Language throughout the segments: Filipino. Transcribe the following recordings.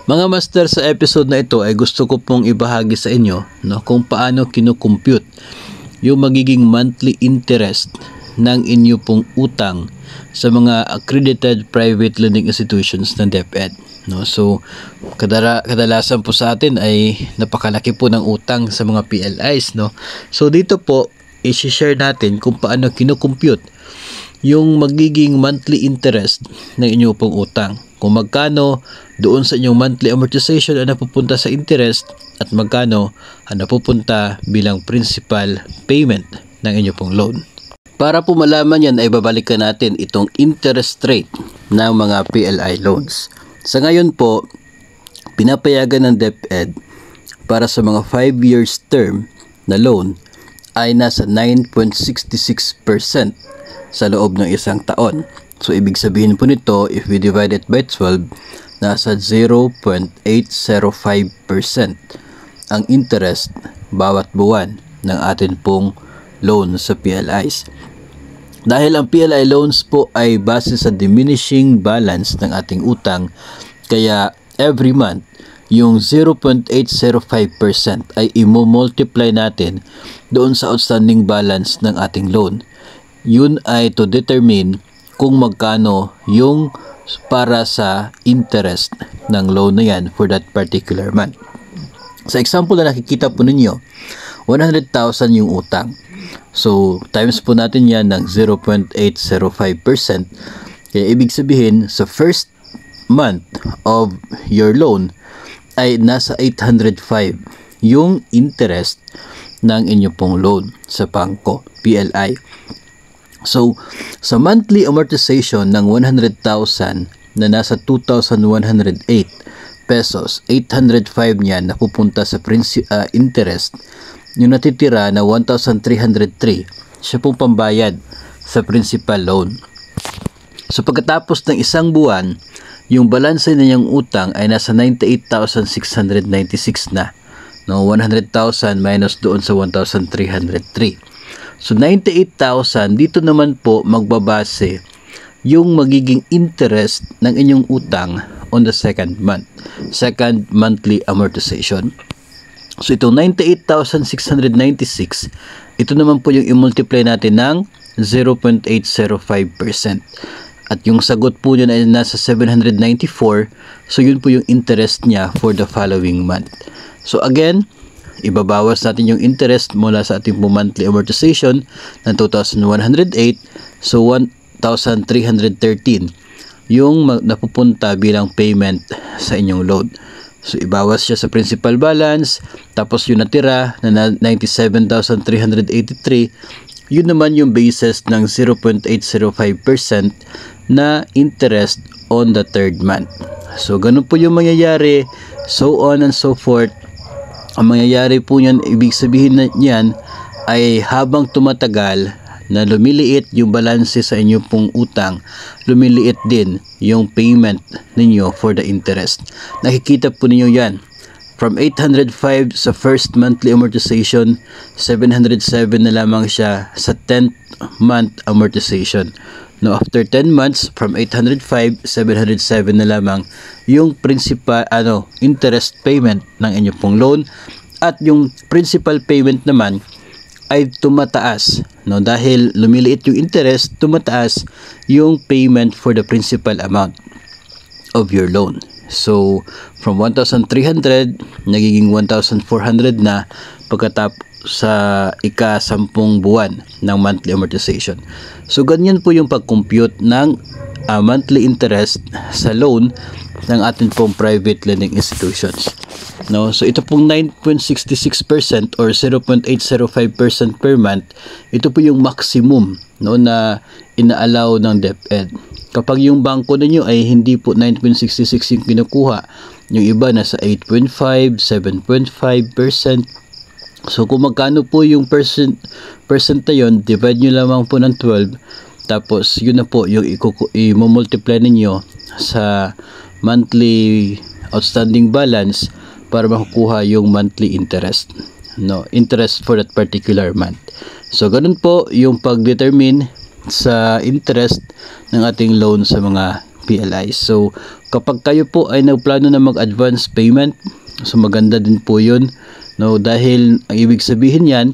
Mga master, sa episode na ito ay gusto ko pong ibahagi sa inyo kung paano kinukompute yung magiging monthly interest ng inyo pong utang sa mga accredited private lending institutions ng DepEd. So, kadalasan po sa atin ay napakalaki po ng utang sa mga PLIs. So, dito po, i-share natin kung paano kinukompute yung magiging monthly interest ng inyo pong utang. Kung magkano doon sa inyong monthly amortization ang napupunta sa interest at magkano ang napupunta bilang principal payment ng inyo pong loan. Para po malaman yan ay babalikan natin itong interest rate ng mga PLI loans. Sa ngayon po, pinapayagan ng DepEd para sa mga 5 years term na loan ay nasa 9.66% sa loob ng isang taon. So, ibig sabihin po nito, if we divide it by 12, nasa 0.805% ang interest bawat buwan ng atin pong loan sa PLIs. Dahil ang PLI loans po ay base sa diminishing balance ng ating utang, kaya every month, yung 0.805% ay i-multiply natin doon sa outstanding balance ng ating loan. Yun ay to determine kung magkano yung para sa interest ng loan na yan for that particular month. Sa example na nakikita po ninyo, 100,000 yung utang. So, times po natin yan ng 0.805%. Kaya ibig sabihin, sa first month of your loan ay nasa 805 yung interest ng inyo pong loan sa bangko, PLI. So, sa monthly amortization ng 100,000 na nasa 2,108 pesos, 805 niyan napupunta sa interest. Yung natitira na 1,303, siya pong pambayad sa principal loan. So, pagkatapos ng isang buwan, yung balanse na niyang utang ay nasa 98,696 na. 100,000 minus doon sa 1,303. So, 98,000, dito naman po magbabase yung magiging interest ng inyong utang on the second monthly amortization. So, itong 98,696, ito naman po yung i-multiply natin ng 0.805%. At yung sagot po niya ay nasa 794, so yun po yung interest niya for the following month. So, again, ibabawas natin yung interest mula sa ating monthly amortization ng 2,108, so 1,313 yung napupunta bilang payment sa inyong loan. So, ibawas siya sa principal balance, tapos yung natira na 97,383, yun naman yung basis ng 0.805% na interest on the third month. So, ganun po yung mangyayari, so on and so forth. Ang mangyayari po niyan, ibig sabihin na niyan ay habang tumatagal na lumiliit yung balanse sa inyo pong utang, lumiliit din yung payment ninyo for the interest. Nakikita po ninyo yan. From 805 sa first monthly amortization, 707 na lamang siya sa 10th month amortization. No, after 10 months, from 805, 707 na lamang yung principal, interest payment ng inyo pong loan. At yung principal payment naman ay tumataas. No, dahil lumiliit yung interest, tumataas yung payment for the principal amount of your loan. So, from 1,300, nagiging 1,400 na pagkatapos sa ika-10 buwan ng monthly amortization. So, ganyan po yung pag-compute ng monthly interest sa loan ng ating pong private lending institutions. No? So, ito pong 9.66% or 0.805% per month, ito po yung maximum na ina-allow ng DepEd. Kapag yung bangko ninyo ay hindi po 9.66 yung kinukuha, yung iba nasa 8.5, 7.5%. So, kung magkano po yung percent na yun, divide nyo lamang po ng 12. Tapos, yun na po yung i-multiply ninyo sa monthly outstanding balance para makukuha yung monthly interest. Interest for that particular month. So, ganun po yung pag-determine sa interest ng ating loan sa mga PLI. So kapag kayo po ay nagplano na mag-advance payment, so maganda din po yun, no, dahil ang ibig sabihin yan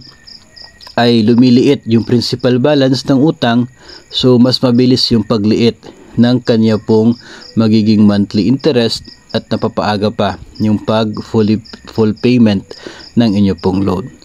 ay lumiliit yung principal balance ng utang, so mas mabilis yung pagliit ng kanya pong magiging monthly interest at napapaaga pa yung full payment ng inyo pong loan.